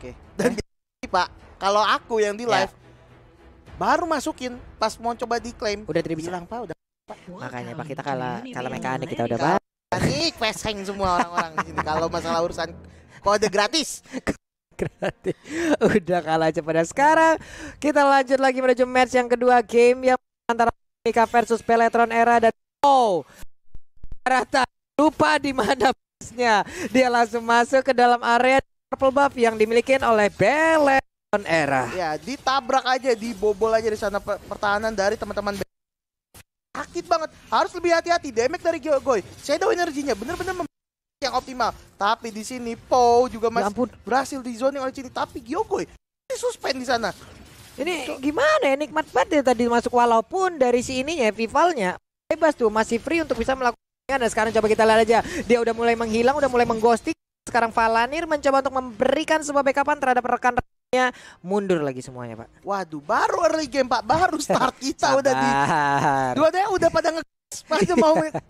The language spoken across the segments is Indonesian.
Oke. Dan Pak, kalau aku yang di live baru masukin pas mau coba diklaim udah tidak bisa. Bilang Pak udah. Makanya Pak kita kalah mekanik kita udah panik peseng semua orang-orang di sini kalau masalah urusan kode gratis. Gratis. Udah kalah aja pada sekarang. Kita lanjut lagi menuju match yang kedua, game yang antara Mika versus Peletron Era dan Rata lupa di mana busnya. Dia langsung masuk ke dalam area purple buff yang dimiliki oleh Peletron Era. Ya, ditabrak aja, dibobol aja di sana pertahanan dari teman-teman. Sakit banget, harus lebih hati-hati. Damage dari Gyogoy, shadow energinya bener-bener yang optimal. Tapi di sini Po juga masih berhasil di zoning oleh Cini. Tapi Gyogoy disuspend di sana. Ini gimana ya, nikmat banget ya tadi masuk, walaupun dari si ininya Vivalnya bebas tuh, masih free untuk bisa melakukannya. Dan sekarang coba kita lihat aja, dia udah mulai menghilang, udah mulai mengghosting. Sekarang Valanir mencoba untuk memberikan sebuah backupan terhadap rekan-rekannya. Mundur lagi semuanya, Pak. Waduh, baru early game, Pak. Baru start kita udah di dua-duanya udah pada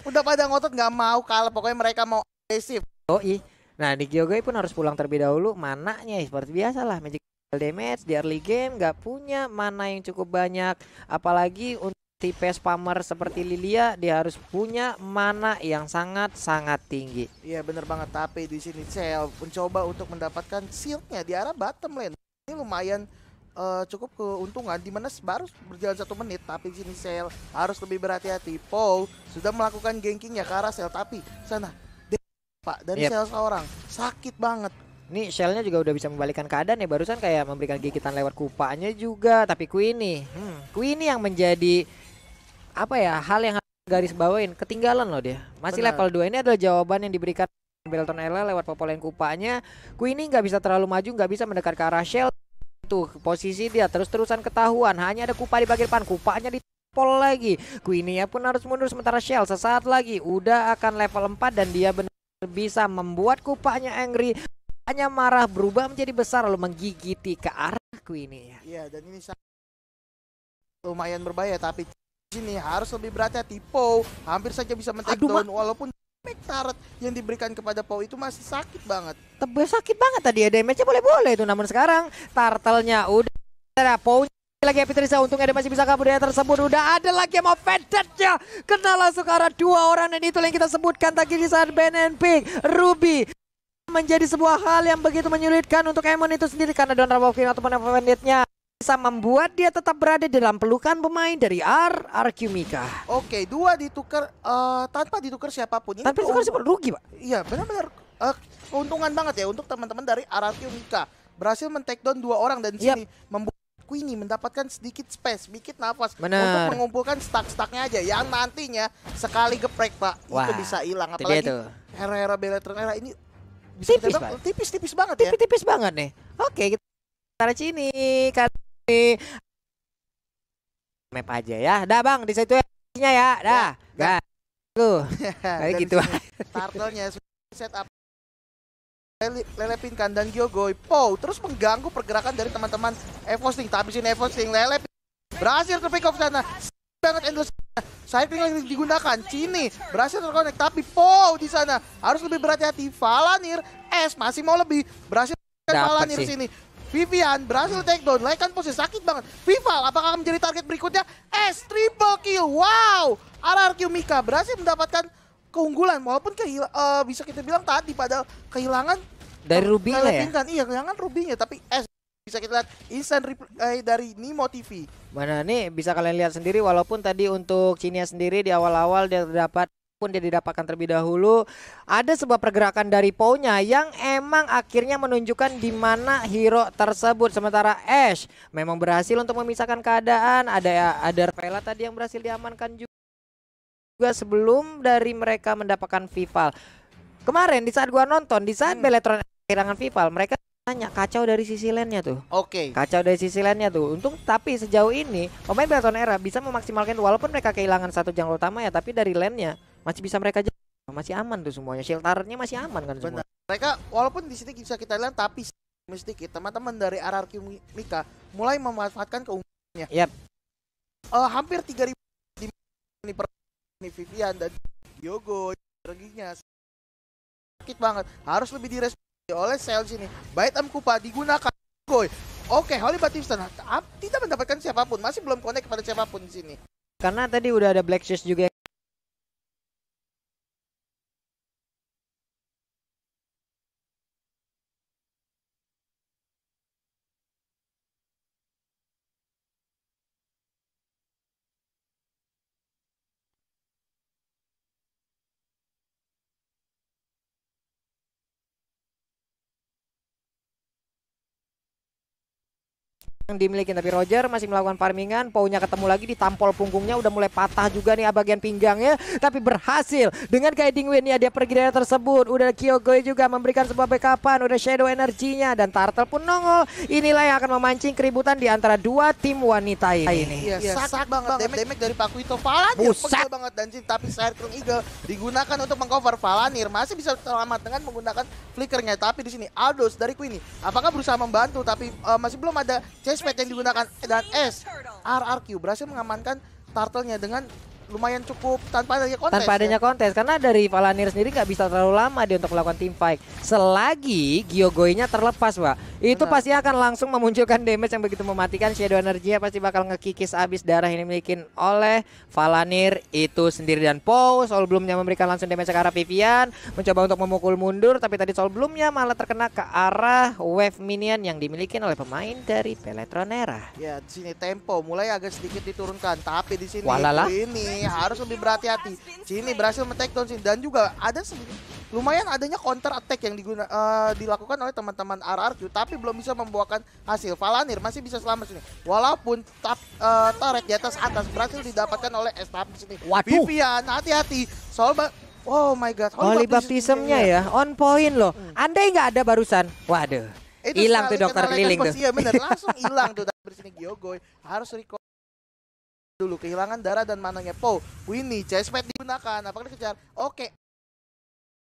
udah pada ngotot, nggak mau kalah. Pokoknya mereka mau agresif. Oh iya. Nah, di Gyogoy pun harus pulang terlebih dahulu. Mananya seperti biasa lah, magic damage di early game, nggak punya mana yang cukup banyak. Apalagi untuk tipe spammer seperti Lilia, dia harus punya mana yang sangat-sangat tinggi. Iya bener banget. Tapi di sini Cell mencoba untuk mendapatkan shieldnya di arah bottom lane. Ini lumayan cukup keuntungan, dimana baru berjalan 1 menit. Tapi di sini Cell harus lebih berhati-hati. Paul sudah melakukan gankingnya ke arah Cell, tapi sana Pak dari Cell seorang sakit banget. Nih Shell-nya juga udah bisa membalikkan keadaan ya, barusan kayak memberikan gigitan lewat kupanya juga. Tapi Queenie yang menjadi apa ya, hal yang harus garis bawain, ketinggalan loh dia. Masih level 2, ini adalah jawaban yang diberikan Peletron Era lewat popolen kupanya. Queenie nggak bisa terlalu maju, nggak bisa mendekat ke arah Shell. Tuh posisi dia terus-terusan ketahuan, hanya ada Kupa di bagian depan, kupanya ditopol lagi. Queenie pun harus mundur, sementara Shell sesaat lagi udah akan level 4 dan dia benar bisa membuat kupanya angry. Hanya marah, berubah menjadi besar lalu menggigiti ke arah Queenie. Iya, dan ini lumayan berbahaya, tapi sini harus lebih berhati-hati. Po hampir saja bisa men-take down, walaupun turret yang diberikan kepada Po itu masih sakit banget. Sakit banget tadi ya, damage-nya boleh-boleh itu, namun sekarang turtle-nya udah Po lagi Petrisa, untungnya dia masih bisa kabur dari tersebut. Udah ada lagi yang mau vendetnya, kena langsung ke arah 2 orang, dan itu yang kita sebutkan tadi di saat Ben and Pink. Ruby menjadi sebuah hal yang begitu menyulitkan untuk Emon itu sendiri, karena Don Rabokin ataupun Vendetnya bisa membuat dia tetap berada dalam pelukan pemain dari RRQ Mika. Oke, 2 ditukar tanpa ditukar siapapun. Ini tanpa ditukar siapapun, rugi Pak. Iya benar-benar keuntungan banget ya untuk teman-teman dari RRQ Mika. Berhasil men-take down 2 orang dan sini membuat Queenie mendapatkan sedikit space, sedikit nafas untuk mengumpulkan stack-stacknya aja yang nantinya sekali geprek Pak. Wah, itu bisa hilang. Apalagi era-era Peletron Era ini bisa tipis banget ya. Tipis banget nih. Oke, kita taruh sini map aja ya. Dah Bang, di situ ya. Dah. Gas. Tuh. Kayak gitu. Turtle-nya setup lelepinkan dan Gyogoy Po terus mengganggu pergerakan dari teman-teman Evosting. Tapi sini Evosting lelepin berhasil ke pick off sana. Banget endless cycling yang digunakan. Cini berhasil terkonek, tapi Po di sana harus lebih berhati-hati. Valanir masih mau lebih berhasil Valanir di sini. Vivian berhasil take down, Lycan posisi sakit banget. Vival apakah akan menjadi target berikutnya? Triple kill. Wow, RRQ Mika berhasil mendapatkan keunggulan walaupun bisa kita bilang tadi pada kehilangan dari Ruby-nya ya. Iya, kehilangan Ruby-nya, tapi bisa kita lihat instant replay dari Nimo TV. Mana nih bisa kalian lihat sendiri, walaupun tadi untuk Cinia sendiri di awal-awal dia didapatkan terlebih dahulu. Ada sebuah pergerakan dari Po-nya yang emang akhirnya menunjukkan di mana hero tersebut. Sementara Ash memang berhasil untuk memisahkan keadaan. Ada Vela tadi yang berhasil diamankan juga sebelum dari mereka mendapatkan Vival. Kemarin di saat gua nonton, di saat Peletron kehilangan Vival, mereka tanya kacau dari sisi lane-nya tuh. Kacau dari sisi lane-nya tuh. Untung tapi sejauh ini pemain Peletron Era bisa memaksimalkan, walaupun mereka kehilangan satu jungle utama ya, tapi dari lane-nya masih bisa mereka masih aman tuh semuanya. Shield turret-nya masih aman kan semua. Mereka walaupun di sini bisa kita lihat, tapi sedikit teman-teman dari RRQ Mika mulai memanfaatkan keunggulannya. Hampir 3000 ini per Vivian dan Yogo energinya sakit banget, harus lebih direspon oleh Cell sini. Bait Kupa digunakan. Goy. Oke, Holy Batista tidak mendapatkan siapapun, masih belum connect kepada siapapun di sini. Karena tadi udah ada Black Shoes juga. Yang dimiliki, tapi Roger masih melakukan farmingan. Paunya ketemu lagi, ditampol punggungnya, udah mulai patah juga nih bagian pinggangnya, tapi berhasil dengan guiding win-nya dia pergi dari tersebut. Udah Kyogoi juga memberikan sebuah backupan, udah shadow energinya, dan Turtle pun nongol. Inilah yang akan memancing keributan di antara dua tim wanita ini. Iya, sakit banget damage dari Pakuito. Valanir pegel banget, dan tapi Circling Eagle digunakan untuk mengcover. Valanir masih bisa selamat dengan menggunakan flickernya, tapi di sini Aldos dari Queenie apakah berusaha membantu, tapi masih belum ada Chespet yang digunakan, dan RRQ berhasil mengamankan Turtle-nya dengan lumayan cukup tanpa adanya kontes. Tanpa adanya kontes, karena dari Valanir sendiri nggak bisa terlalu lama dia untuk melakukan team fight. Selagi Gyogoi-nya terlepas, Pak, itu pasti akan langsung memunculkan damage yang begitu mematikan. Shadow energi pasti bakal ngekikis abis darah yang dimiliki oleh Valanir itu sendiri. Dan Poe Soul Bloom-nya memberikan langsung damage ke arah Vivian, mencoba untuk memukul mundur, tapi tadi Soul Bloom-nya malah terkena ke arah wave minion yang dimiliki oleh pemain dari Peletronera. Ya, di sini tempo mulai agak sedikit diturunkan, tapi di sini ini harus lebih berhati-hati. Sini berhasil men-take down sini, dan juga ada lumayan adanya counter attack yang dilakukan oleh teman-teman RRQ, tapi belum bisa membuahkan hasil. Valanir masih bisa selamat sini, walaupun turret di atas berhasil didapatkan oleh tapi sini. Vivian hati-hati, oh my god, Holy Baptism-nya ya on point loh. Andai nggak ada barusan, waduh, hilang tuh dokter keliling tuh. Iya bener, langsung hilang tuh. Dari sini Gyogoi harus recover dulu, kehilangan darah dan mananya. Poe, Winnie, Chespet digunakan, apakah dikejar? Oke.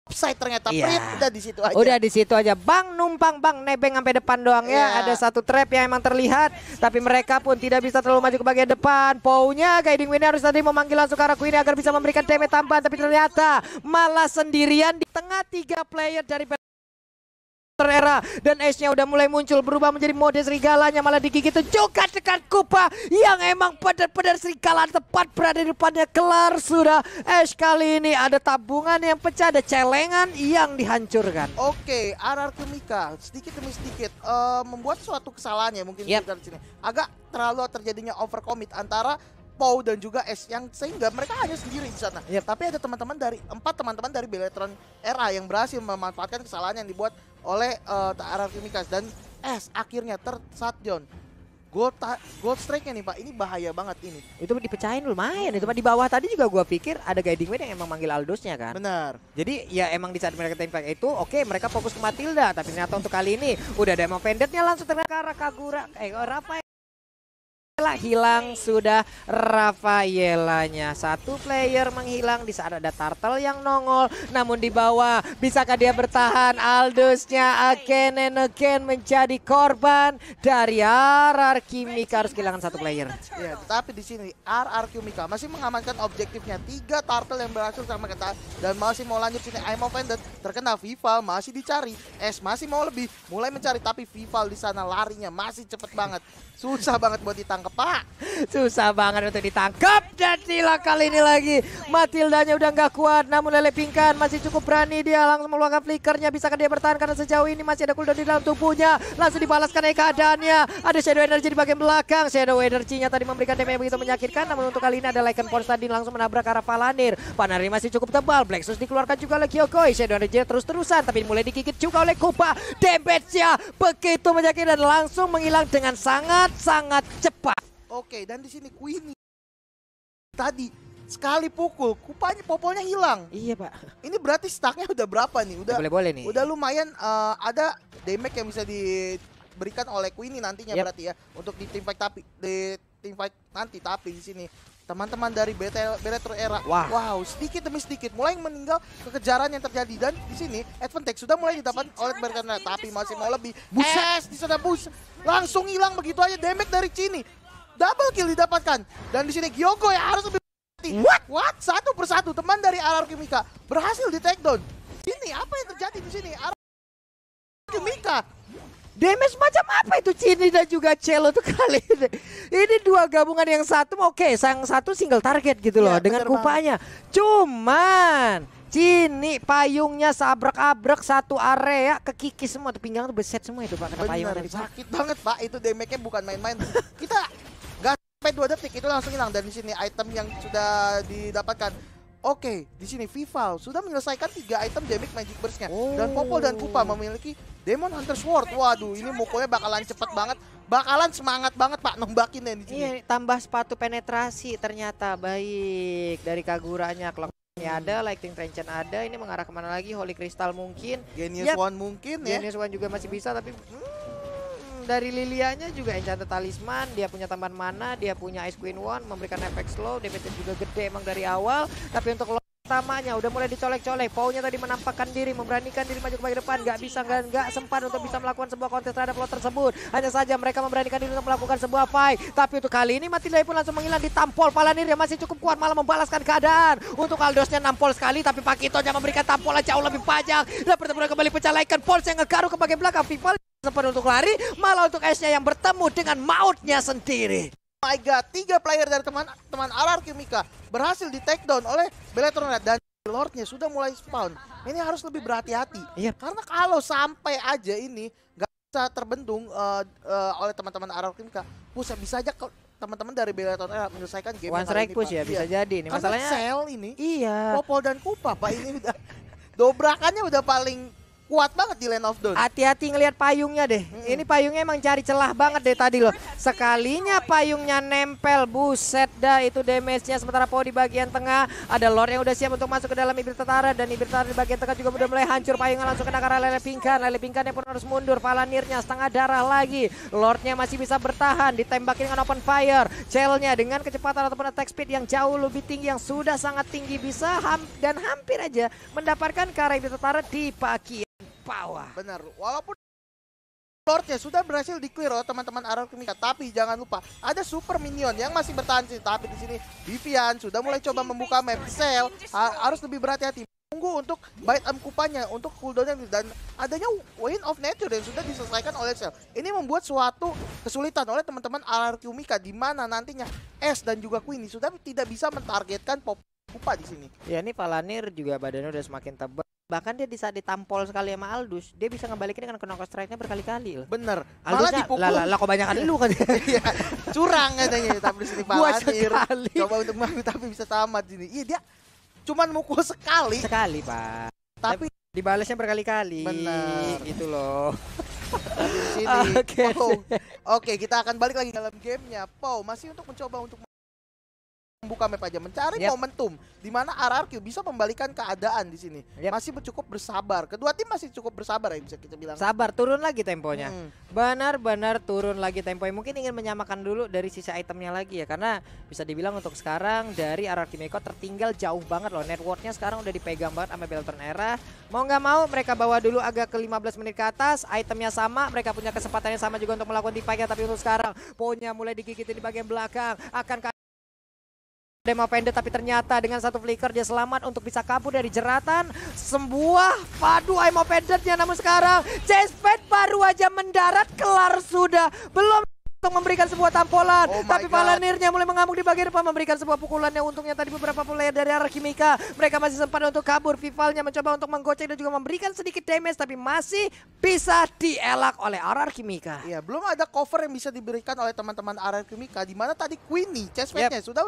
Offside ternyata, udah di situ aja. Udah di situ aja. Bang numpang, Bang nebeng sampai depan doang ya. Ada satu trap yang emang terlihat, tapi mereka pun tidak bisa terlalu maju ke bagian depan. Pou-nya guiding win harus tadi memanggil langsung ke arah Queenie agar bisa memberikan damage tambahan, tapi ternyata malah sendirian di tengah 3 player dari Era, dan Ace-nya udah mulai muncul, berubah menjadi mode serigalanya, malah digigit juga dengan Kupa yang emang pedar-pedar serigala tepat berada di depannya. Kelar sudah Ace kali ini, ada tabungan yang pecah, ada celengan yang dihancurkan. Oke, RRQ Mika sedikit demi sedikit membuat suatu kesalahan ya mungkin di sini. Agak terlalu terjadinya overcommit antara Poe dan juga S, yang sehingga mereka hanya sendiri di sana. Tapi ada teman-teman dari 4 teman-teman dari Beletron Era yang berhasil memanfaatkan kesalahan yang dibuat oleh RRQ Mikas, dan S akhirnya tershutdown. Gold strike-nya nih Pak, ini bahaya banget ini. Itu dipecahin lumayan itu Pak. Di bawah tadi juga gua pikir ada guiding win yang emang manggil Aldosnya kan. Benar. Jadi ya emang di saat mereka team fight itu mereka fokus ke Matilda, tapi ternyata untuk kali ini udah ada emang Vendetnya langsung terkena ke arah Kagura. Rafael hilang sudah Rafaelanya. Satu player menghilang di saat ada Turtle yang nongol, namun di bawah bisakah dia bertahan? Aldosnya again and again menjadi korban dari RRQ Mika, harus kehilangan satu player. Ya, tetapi di sini RRQ Mika masih mengamankan objektifnya. 3 Turtle yang berhasil sama kita, dan masih mau lanjut sini. I'm offended, terkena Vival, masih dicari. S masih mau lebih, mulai mencari, tapi Vival di sana larinya masih cepet banget. Susah banget buat ditangkap, Pak. Susah banget untuk ditangkap. Dan sila kali ini lagi Matildanya udah nggak kuat, namun Lele Pingkan masih cukup berani. Dia langsung meluangkan flickernya. Bisakah dia bertahan, karena sejauh ini masih ada cooldown di dalam tubuhnya. Langsung dibalaskan dari keadaannya. Ada shadow energy di bagian belakang. Shadow energinya tadi memberikan damage yang begitu menyakitkan, namun untuk kali ini ada Lycan Force tadi langsung menabrak arah Valanir. Valanir masih cukup tebal. Black Shoes dikeluarkan juga oleh Kyogoi. Shadow energy terus-terusan, tapi mulai digigit juga oleh Kupa. Damage-nya begitu menyakitkan dan langsung menghilang dengan sangat cepat. Oke, dan di sini Queenie tadi sekali pukul, popolnya hilang. Iya Pak. Ini berarti stacknya udah berapa nih? Udah boleh nih. Udah lumayan ada damage yang bisa diberikan oleh Queenie nantinya berarti ya untuk di team fight, nanti. Tapi di sini teman-teman dari Beletron Era, wow, sedikit demi sedikit mulai meninggal kekejaran yang terjadi, dan di sini advantage sudah mulai didapat oleh Beletron Era, tapi masih mau lebih. Di sana langsung hilang begitu aja damage dari Cini. Double kill didapatkan, dan di sini Gyogoi harus lebih hati. What? Satu persatu teman dari RRQ Mika berhasil di take down. Ini apa yang terjadi di sini? Kimika. Damage macam apa itu Cini dan juga Cello tuh kali ini. Ini dua gabungan yang satu oke, yang satu single target gitu loh Ya, dengan bener kupanya. Cuman Cini payungnya sabrak-abrak satu area kekikis semua tuh, pinggang tuh beset semua itu Pak, kena payung Bener, tadi Pak. sakit banget Pak, itu damage-nya bukan main-main. Kita nggak sampai 2 detik itu langsung hilang, dan di sini item yang sudah didapatkan. Oke, di sini Vival sudah menyelesaikan 3 item damage Magic Burst-nya. Dan Popol dan Kupa memiliki Demon Hunter Sword. Waduh, ini mukulnya bakalan cepet banget, bakalan semangat banget Pak nembakin ya di sini. Iya, tambah sepatu penetrasi ternyata baik dari Kaguranya. Clock-nya ada, Lightning Trenchant ada, ini mengarah kemana lagi? Holy Crystal mungkin. Genius Yap. One mungkin ya. Genius One juga masih bisa, tapi dari Lilianya juga Enchanted Talisman, dia punya tambahan mana, dia punya Ice Queen One, memberikan efek slow, damage juga gede emang dari awal. Tapi untuk pertamanya udah mulai dicolek-colek, Pau-nya tadi menampakkan diri, memberanikan diri maju ke bagian depan, nggak sempat untuk bisa melakukan sebuah kontes terhadap lot tersebut. Hanya saja mereka memberanikan diri untuk melakukan sebuah fight, tapi untuk kali ini Matilda pun langsung menghilang, ditampol. Palanir yang masih cukup kuat malah membalaskan keadaan. Untuk Aldosnya nampol sekali, tapi Pakitonya memberikan tampol jauh lebih panjang, dan pertempuran kembali pecah laikan. Pulse yang ngegaruh ke bagian belakang, Vival sempat untuk lari, malah untuk Ace-nya yang bertemu dengan mautnya sendiri. Oh my god, 3 player dari teman RR Kimika berhasil di take down oleh Bellatrix dan Lordnya sudah mulai spawn. Ini harus lebih berhati-hati. Iya. Karena kalau sampai aja ini nggak bisa terbendung oleh teman-teman RR Kimika, bisa aja teman-teman dari Bellatrix menyelesaikan game One strike push ya, bisa jadi. Ini karena masalahnya Cell ini, iya. Popol dan Kupa Pak, ini udah dobrakannya udah paling kuat banget di Land of Dawn. Hati-hati ngelihat payungnya deh. Ini payungnya emang cari celah banget deh tadi loh. Sekalinya payungnya nempel, buset dah itu damage-nya. Sementara Pau di bagian tengah, ada Lord yang udah siap untuk masuk ke dalam Ibir Tetara, dan Ibir Tetara di bagian tengah juga udah mulai hancur. Payungnya langsung kena ke arah Lele Pingkan. Lele Pingkan yang pun harus mundur. Palanirnya setengah darah lagi. Lordnya masih bisa bertahan, ditembakin dengan open fire. Cell-nya dengan kecepatan ataupun attack speed yang jauh lebih tinggi, yang sudah sangat tinggi, bisa dan hampir aja mendapatkan ke arah Ibir Tetara di bagian bawah. Benar, walaupun Lordnya sudah berhasil di-clear oleh teman-teman RR Kimika, tapi jangan lupa ada super minion yang masih bertahan sih. Tapi di sini Vivian sudah mulai coba membuka map. Cell harus lebih berhati-hati. Tunggu untuk bite Kupanya, untuk cooldownnya, dan adanya Wind of Nature yang sudah diselesaikan oleh Cell. Ini membuat suatu kesulitan oleh teman-teman RR Kimika, di mana nantinya S dan juga Queenie sudah tidak bisa mentargetkan Kupa di sini. Ya, ini Palanir juga badannya udah semakin tebal. Bahkan dia di saat ditampol sekali sama Aldous, dia bisa ngebalikin dengan knock strike-nya berkali-kali loh. Bener. Malah dipukul. lah kok banyakan lu kan. Iya, curang katanya, tapi di sini Gua Palanir sekali. coba untuk maju tapi bisa tamat sini. Iya, dia cuman mukul sekali, Pak. tapi Dibalasnya berkali-kali. Bener. Gitu loh. di sini. Oke. Oke, kita akan balik lagi dalam gamenya. Pau masih untuk mencoba untuk membuka map aja, mencari momentum di mana RRQ bisa membalikan keadaan di sini. Masih cukup bersabar. Kedua tim masih cukup bersabar ya, bisa kita bilang. Sabar, turun lagi temponya. Benar-benar turun lagi temponya. Mungkin ingin menyamakan dulu dari sisa itemnya lagi ya, karena bisa dibilang untuk sekarang dari RRQ Meiko tertinggal jauh banget loh. Networknya sekarang udah dipegang banget sama Bellatrix Era. Mau nggak mau mereka bawa dulu agak ke 15 menit ke atas. Itemnya sama, mereka punya kesempatan yang sama juga untuk melakukan tipaiknya. Tapi untuk sekarang Pau-nya mulai digigitin di bagian belakang. Akan Demo pendek, tapi ternyata dengan satu flicker dia selamat untuk bisa kabur dari jeratan sebuah padu Emo pendeknya. Namun sekarang Chesped baru aja mendarat, kelar sudah, belum untuk memberikan sebuah tampolan. Tapi Palanirnya mulai mengamuk di bagian depan, memberikan sebuah pukulannya. Untungnya tadi beberapa player dari RR Kimika mereka masih sempat untuk kabur. Vivalnya mencoba untuk menggocek dan juga memberikan sedikit damage, tapi masih bisa dielak oleh RR Kimika. Iya, belum ada cover yang bisa diberikan oleh teman-teman RR Kimika, di mana tadi Queenie Chespednya sudah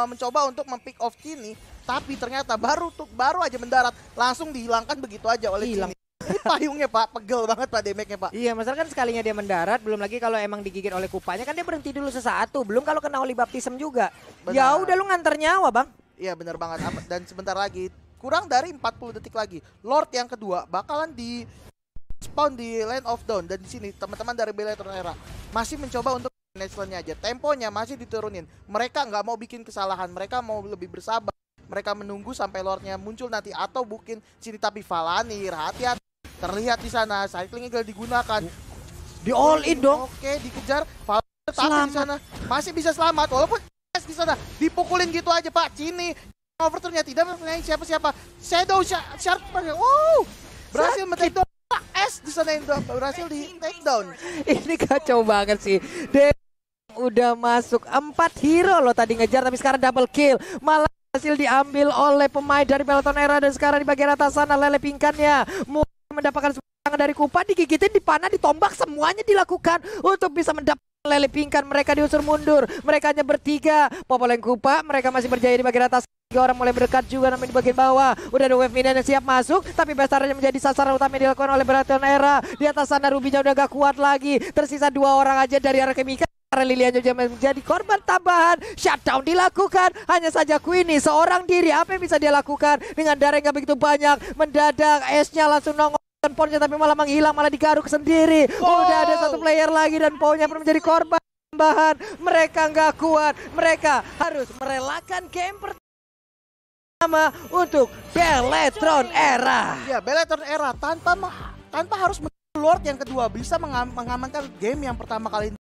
mencoba untuk mempick off Cini, tapi ternyata baru aja mendarat langsung dihilangkan begitu aja oleh Cini. Ini payungnya Pak, pegel banget Pak damage-nya Pak. Iya, masalah kan sekalinya dia mendarat, belum lagi kalau emang digigit oleh Kupanya kan dia berhenti dulu sesaat tuh. Belum kalau kena Holy Baptism juga. Ya udah lu nganter nyawa Bang. Iya benar banget. Dan sebentar lagi, kurang dari 40 detik lagi, Lord yang kedua bakalan di spawn di Land of Dawn. Dan di sini teman-teman dari Bellatrix Era masih mencoba untuk manage-nya aja. Temponya masih diturunin. Mereka nggak mau bikin kesalahan, mereka mau lebih bersabar. Mereka menunggu sampai Lordnya muncul nanti atau mungkin sini. Tapi Palanir hati-hati. Terlihat di sana, cycling eagle digunakan. Di all in dong. Oke, dikejar. Tapi di sana masih bisa selamat walaupun di sana dipukulin gitu aja Pak. Cini overturn-nya tidak mempunyai siapa-siapa. Shadow Shark berhasil men-take down S di sana yang berhasil di take down. Ini kacau banget sih. Udah masuk 4 hero loh tadi ngejar, tapi sekarang double kill. Malah hasil diambil oleh pemain dari Peloton Era, dan sekarang di bagian atas sana Lele Pingkannya mulai mendapatkan serangan dari Kupa, digigitin, dipanah, ditombak, semuanya dilakukan untuk bisa mendapatkan Lele Pingkan. Mereka diusir mundur, mereka hanya bertiga. Popoleng Kupa, mereka masih berjaya di bagian atas. 3 orang mulai berdekat juga, namun di bagian bawah udah ada wave minion yang siap masuk, tapi besarnya menjadi sasaran utama yang dilakukan oleh Peloton Era. Di atas sana Rubinya udah gak kuat lagi, tersisa 2 orang aja dari arah Kemika. Lilian juga menjadi korban tambahan. Shutdown dilakukan. Hanya saja Queenie seorang diri. Apa yang bisa dia lakukan dengan darah yang gak begitu banyak? Mendadak S-nya langsung nongol dan Pon-nya tapi malah menghilang, malah digaruk sendiri. Udah ada 1 player lagi dan Pon-nya pun menjadi korban tambahan. Mereka gak kuat. Mereka harus merelakan game pertama untuk Beletron Era. Ya, Beletron Era tanpa harus Lord yang kedua bisa mengamankan game yang pertama kali